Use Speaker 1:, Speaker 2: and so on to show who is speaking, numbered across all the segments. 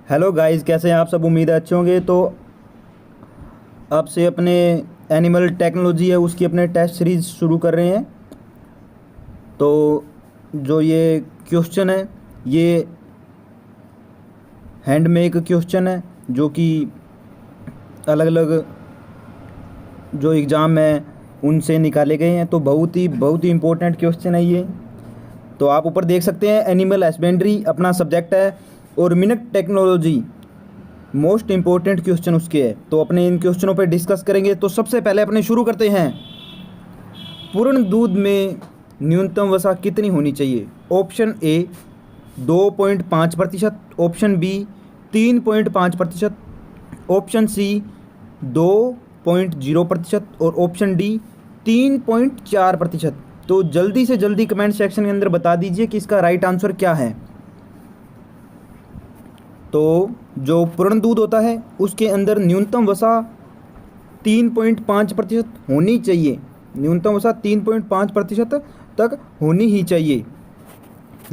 Speaker 1: Hello guys, कैसे हैं आप सब। उम्मीद है अच्छे होंगे। तो अब से अपने एनिमल टेक्नोलॉजी है उसकी अपने टेस्ट सीरीज़ शुरू कर रहे हैं। तो जो ये क्वेश्चन है ये हैंड मेक क्वेश्चन है, जो कि अलग अलग जो एग्ज़ाम है उनसे निकाले गए हैं। तो बहुत ही इम्पोर्टेंट क्वेश्चन है ये। तो आप ऊपर देख सकते हैं, एनिमल हस्बेंड्री अपना सब्जेक्ट है और minute technology most important question उसके है। तो अपने इन क्वेश्चनों पे डिस्कस करेंगे। तो सबसे पहले अपने शुरू करते हैं। पूर्ण दूध में न्यूनतम वसा कितनी होनी चाहिए। Option A 2.5%, option B 3.5%, option C 2.0% और ऑप्शन डी 3.4%। तो जल्दी से जल्दी कमेंट सेक्शन के अंदर बता दीजिए कि इसका राइट आंसर क्या है। तो जो पूर्ण दूध होता है उसके अंदर न्यूनतम वसा 3.5% होनी चाहिए। न्यूनतम वसा 3.5% तक होनी ही चाहिए।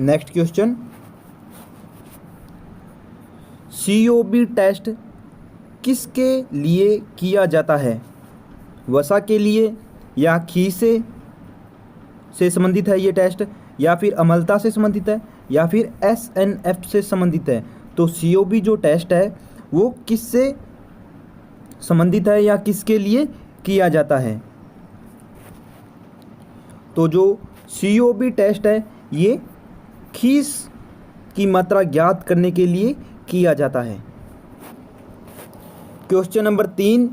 Speaker 1: नेक्स्ट क्वेश्चन, COB टेस्ट किसके लिए किया जाता है। वसा के लिए या खीसे से संबंधित है ये टेस्ट, या फिर अम्लता से संबंधित है, या फिर SNF से संबंधित है। तो COB जो टेस्ट है वो किससे संबंधित है या किसके लिए किया जाता है। तो जो COB टेस्ट है ये खीस की मात्रा ज्ञात करने के लिए किया जाता है। क्वेश्चन नंबर 3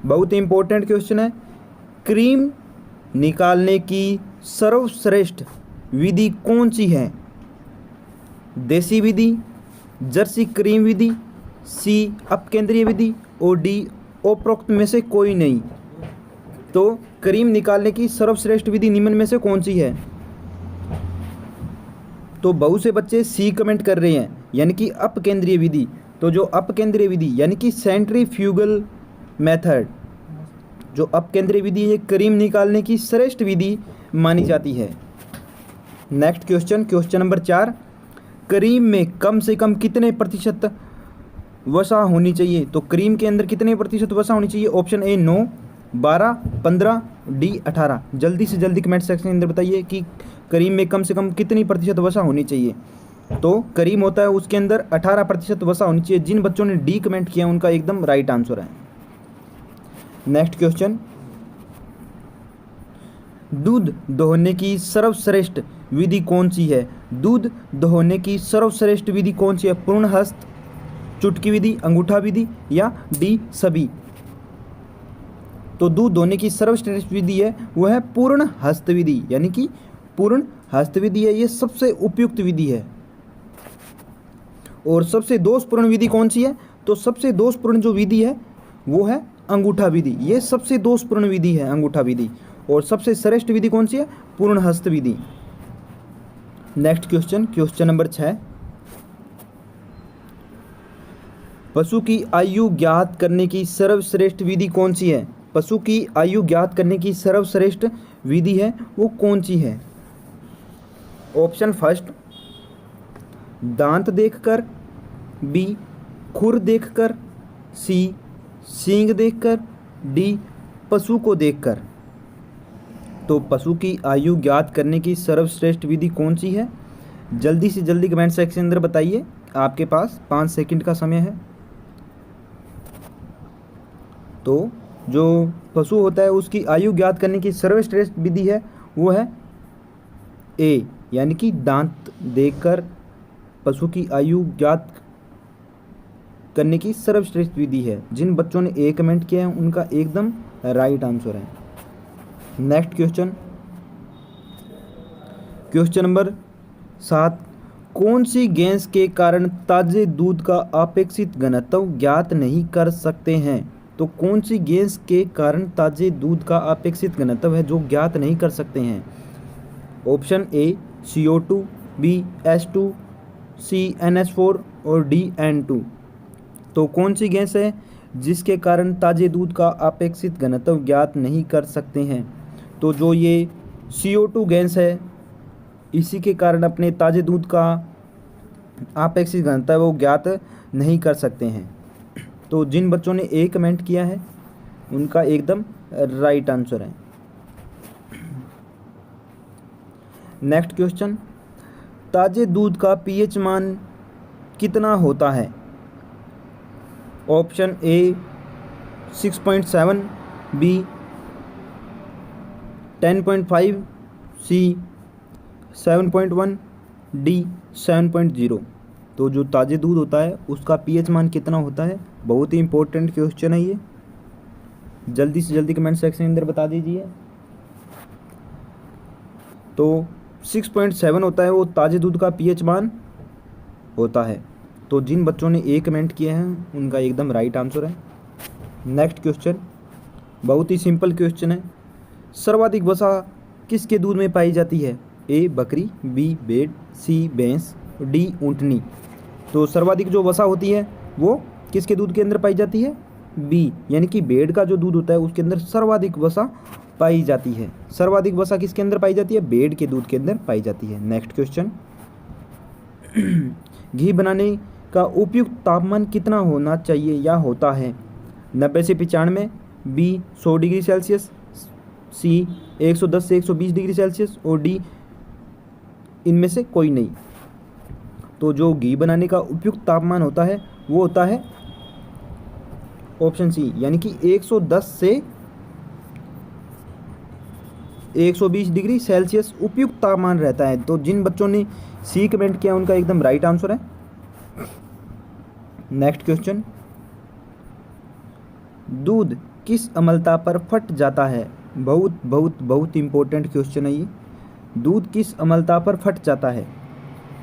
Speaker 1: बहुत ही इंपॉर्टेंट क्वेश्चन है। क्रीम निकालने की सर्वश्रेष्ठ विधि कौन सी है। देसी विधि, जर्सी क्रीम विधि, सी अपकेंद्रीय विधि और डी उपरोक्त में से कोई नहीं। तो क्रीम निकालने की सर्वश्रेष्ठ विधि निम्न में से कौन सी है। तो बहुत से बच्चे सी कमेंट कर रहे हैं, यानी कि अपकेंद्रीय विधि। तो जो अपकेंद्रीय विधि यानी कि सेंट्रीफ्यूगल मेथड, जो अपकेंद्रीय विधि है, क्रीम निकालने की श्रेष्ठ विधि मानी जाती है। Next question, question number 4, cream में कम से कम कितने प्रतिशत वसा होनी चाहिए। तो क्रीम के अंदर कितने प्रतिशत वसा होनी चाहिए। ऑप्शन ए 9, 12, 15, डी 18। जल्दी से जल्दी कमेंट सेक्शन के अंदर बताइए कि क्रीम में कम से कम कितनी प्रतिशत वसा होनी चाहिए। तो क्रीम होता है उसके अंदर 18% वसा होनी चाहिए। जिन बच्चों ने डी कमेंट किया उनका एकदम राइट आंसर है। नेक्स्ट क्वेश्चन, दूध दोहने की सर्वश्रेष्ठ विधि कौन सी है। दूध दोहने की सर्वश्रेष्ठ विधि कौन सी है। पूर्ण हस्त, चुटकी विधि, अंगूठा विधि या डी सभी। तो दूध दोहने की सर्वश्रेष्ठ विधि है वो है पूर्ण हस्त विधि, यानी कि पूर्ण हस्त विधि है, ये सबसे उपयुक्त विधि है। और सबसे दोषपूर्ण विधि कौन सी है। तो सबसे दोषपूर्ण जो विधि है वो है अंगूठा विधि। ये सबसे दोषपूर्ण विधि है अंगूठा विधि। और सबसे श्रेष्ठ विधि कौन सी है। पूर्ण हस्त विधि। नेक्स्ट क्वेश्चन, क्वेश्चन नंबर 6, पशु की आयु ज्ञात करने की सर्वश्रेष्ठ विधि कौन सी है। पशु की आयु ज्ञात करने की सर्वश्रेष्ठ विधि है वो कौन सी है। ऑप्शन फर्स्ट, दांत देखकर, बी खुर देखकर, सी सींग देखकर, डी पशु को देखकर। तो पशु की आयु ज्ञात करने की सर्वश्रेष्ठ विधि कौन सी है। जल्दी से जल्दी कमेंट सेक्शन के अंदर बताइए, आपके पास 5 सेकंड का समय है। तो जो पशु होता है उसकी आयु ज्ञात करने की सर्वश्रेष्ठ विधि है वो है ए, यानी कि दांत देखकर पशु की आयु ज्ञात करने की सर्वश्रेष्ठ विधि है। जिन बच्चों ने ए कमेंट किया है उनका एकदम राइट आंसर है। नेक्स्ट क्वेश्चन, क्वेश्चन नंबर 7, कौन सी गैस के कारण ताजे दूध का अपेक्षित घनत्व ज्ञात नहीं कर सकते हैं। तो कौन सी गैस के कारण ताजे दूध का अपेक्षित घनत्व है जो ज्ञात नहीं कर सकते हैं। Option A CO2, B H2, C NH4 और डी N2। तो कौन सी गैस है जिसके कारण ताजे दूध का अपेक्षित घनत्व ज्ञात नहीं कर सकते हैं। तो जो ये CO2 गैस है इसी के कारण अपने ताजे दूध का आपेक्षिक घनत्व है वो ज्ञात नहीं कर सकते हैं। तो जिन बच्चों ने ए कमेंट किया है उनका एकदम राइट आंसर है। नेक्स्ट क्वेश्चन, ताजे दूध का पीएच मान कितना होता है? Option A 6.7, B 10.5, C 7.1, D 7.0। तो जो ताजे दूध होता है उसका पीएच मान कितना होता है? बहुत ही इंपॉर्टेंट क्वेश्चन है ये, जल्दी से जल्दी कमेंट सेक्शन के अंदर बता दीजिए। तो 6.7 होता है वो ताजे दूध का पीएच मान होता है। तो जिन बच्चों ने ए कमेंट किए हैं उनका एकदम राइट आंसर है। नेक्स्ट क्वेश्चन बहुत ही सिंपल क्वेश्चन है। सर्वाधिक वसा किसके दूध में पाई जाती है? ए बकरी, बी भेड़, सी भैंस, डी ऊँटनी। तो सर्वाधिक जो वसा होती है वो किसके दूध के अंदर पाई जाती है? बी, यानी कि भेड़ का जो दूध होता है उसके अंदर सर्वाधिक वसा पाई जाती है। सर्वाधिक वसा किसके अंदर पाई जाती है? भेड़ के दूध के अंदर पाई जाती है। नेक्स्ट क्वेश्चन, घी बनाने का उपयुक्त तापमान कितना होना चाहिए या होता है? 90 से 95, बी 100 डिग्री सेल्सियस, सी 110 से 120 डिग्री सेल्सियस और डी इनमें से कोई नहीं। तो जो घी बनाने का उपयुक्त तापमान होता है वो होता है ऑप्शन सी, यानी कि 110 से 120 डिग्री सेल्सियस उपयुक्त तापमान रहता है। तो जिन बच्चों ने सी कमेंट किया उनका एकदम राइट आंसर है। नेक्स्ट क्वेश्चन, दूध किस अम्लता पर फट जाता है? बहुत बहुत बहुत इंपॉर्टेंट क्वेश्चन है ये। दूध किस अम्लता पर फट जाता है?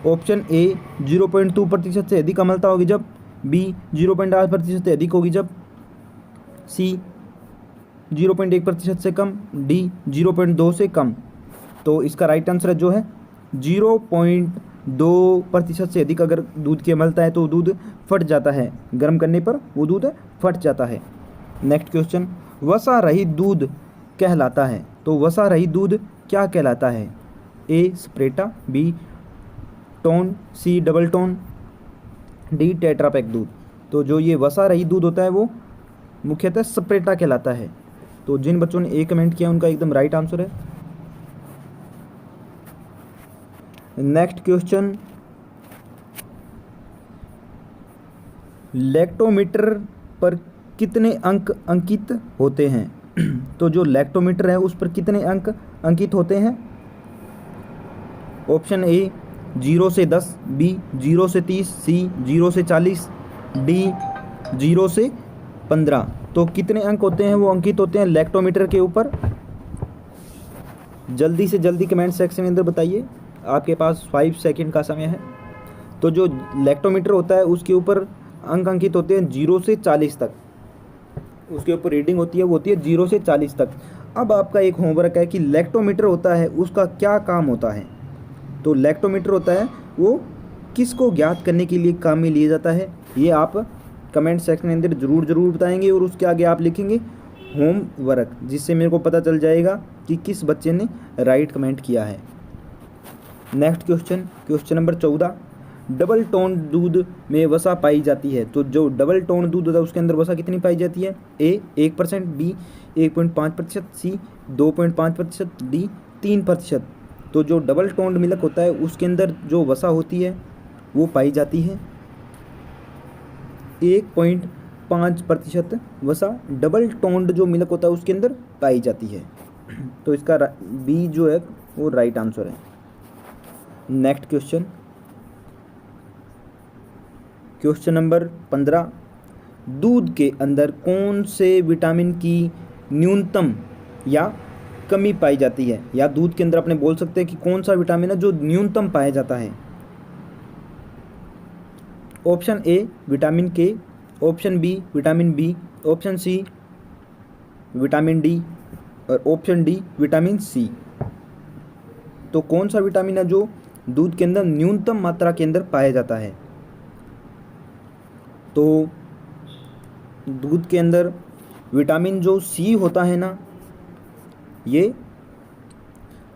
Speaker 1: ऑप्शन ए 0.2% से अधिक अम्लता होगी जब, बी 0.8% से अधिक होगी जब, सी 0.1% से कम, डी 0.2 से कम। तो इसका राइट आंसर जो है 0.2% से अधिक अगर दूध की अम्लता है तो दूध फट जाता है, गर्म करने पर वो दूध फट जाता है। नेक्स्ट क्वेश्चन, वसा रहित दूध कहलाता है। तो वसा रहित दूध क्या कहलाता है? ए स्प्रेटा, B tone, C double tone, D Tetra Pak दूध। तो जो ये वसा रहित दूध होता है वो मुख्यतः स्प्रेटा कहलाता है। तो जिन बच्चों ने ए कमेंट किया उनका एकदम राइट आंसर है। नेक्स्ट क्वेश्चन, लैक्टोमीटर पर कितने अंक अंकित होते हैं? तो जो लैक्टोमीटर है उस पर कितने अंक अंकित होते हैं? ऑप्शन ए 0 से 10, बी 0 से 30, सी 0 से 40, डी 0 से 15। तो कितने अंक होते हैं वो अंकित होते हैं लैक्टोमीटर के ऊपर? जल्दी से जल्दी कमेंट सेक्शन के अंदर बताइए, आपके पास 5 सेकंड का समय है। तो जो लैक्टोमीटर होता है उसके ऊपर अंक अंकित होते हैं 0 से 40 तक, उसके ऊपर रीडिंग होती है वो होती है 0 से 40 तक। अब आपका एक होमवर्क है कि लैक्टोमीटर होता है उसका क्या काम होता है। तो लैक्टोमीटर होता है वो किसको ज्ञात करने के लिए काम में लिया जाता है, ये आप कमेंट सेक्शन के अंदर ज़रूर बताएंगे और उसके आगे आप लिखेंगे होमवर्क, जिससे मेरे को पता चल जाएगा कि किस बच्चे ने राइट कमेंट किया है। Next question, question number 14, double tone दूध में वसा पाई जाती है। तो जो डबल टोन दूध होता है उसके अंदर वसा कितनी पाई जाती है? ए 1%, बी 1.5%, सी 2.5%, डी 3%। तो जो डबल टोन्ड मिल्क होता है उसके अंदर जो वसा होती है वो पाई जाती है 1.5% वसा डबल टोन्ड जो मिल्क होता है उसके अंदर पाई जाती है। तो इसका बी जो है वो राइट आंसर है। नेक्स्ट क्वेश्चन, क्वेश्चन नंबर 15, दूध के अंदर कौन से विटामिन की न्यूनतम या कमी पाई जाती है? या दूध के अंदर अपने बोल सकते हैं कि कौन सा विटामिन है जो न्यूनतम पाया जाता है? Option A vitamin K, option B vitamin B, option C vitamin D और ऑप्शन डी विटामिन सी। तो कौन सा विटामिन है जो दूध के अंदर न्यूनतम मात्रा के अंदर पाया जाता है? तो दूध के अंदर विटामिन जो सी होता है ना, ये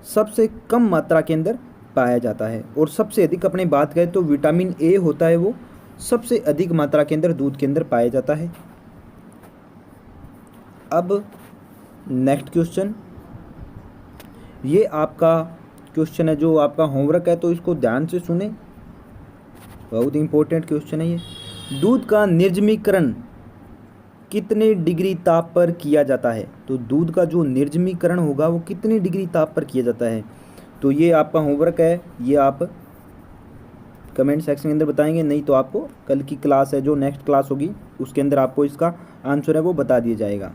Speaker 1: सबसे कम मात्रा के अंदर पाया जाता है। और सबसे अधिक अपने बात करें तो विटामिन ए होता है, वो सबसे अधिक मात्रा के अंदर दूध के अंदर पाया जाता है। अब नेक्स्ट क्वेश्चन, ये आपका क्वेश्चन है जो आपका होमवर्क है, तो इसको ध्यान से सुने, बहुत इंपॉर्टेंट क्वेश्चन है ये। दूध का निर्जमीकरण कितने डिग्री ताप पर किया जाता है? तो दूध का जो निर्जमीकरण होगा वो कितनी डिग्री ताप पर किया जाता है? तो ये आपका होमवर्क है, ये आप कमेंट सेक्शन के अंदर बताएंगे, नहीं तो आपको कल की क्लास है जो नेक्स्ट क्लास होगी उसके अंदर आपको इसका आंसर है वो बता दिया जाएगा।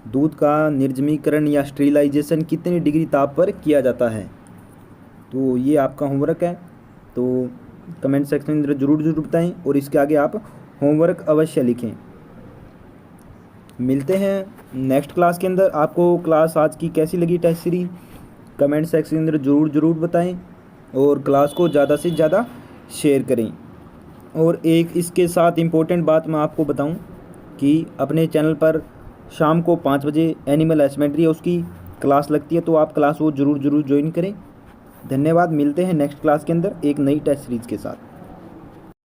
Speaker 1: दूध का निर्जमीकरण या स्टेरिलाइजेशन कितनी डिग्री ताप पर किया जाता है? तो ये आपका होमवर्क है, तो कमेंट सेक्शन के अंदर ज़रूर बताएं और इसके आगे आप होमवर्क अवश्य लिखें। मिलते हैं नेक्स्ट क्लास के अंदर। आपको क्लास आज की कैसी लगी टेस्ट सीरीज कमेंट सेक्शन के अंदर ज़रूर बताएं और क्लास को ज़्यादा से ज़्यादा शेयर करें। और एक इसके साथ इम्पोर्टेंट बात मैं आपको बताऊं कि अपने चैनल पर शाम को 5 बजे एनिमल हस्बेंड्री है उसकी क्लास लगती है, तो आप क्लास वो ज़रूर ज्वाइन करें। धन्यवाद। मिलते हैं नेक्स्ट क्लास के अंदर एक नई टेस्ट सीरीज़ के साथ।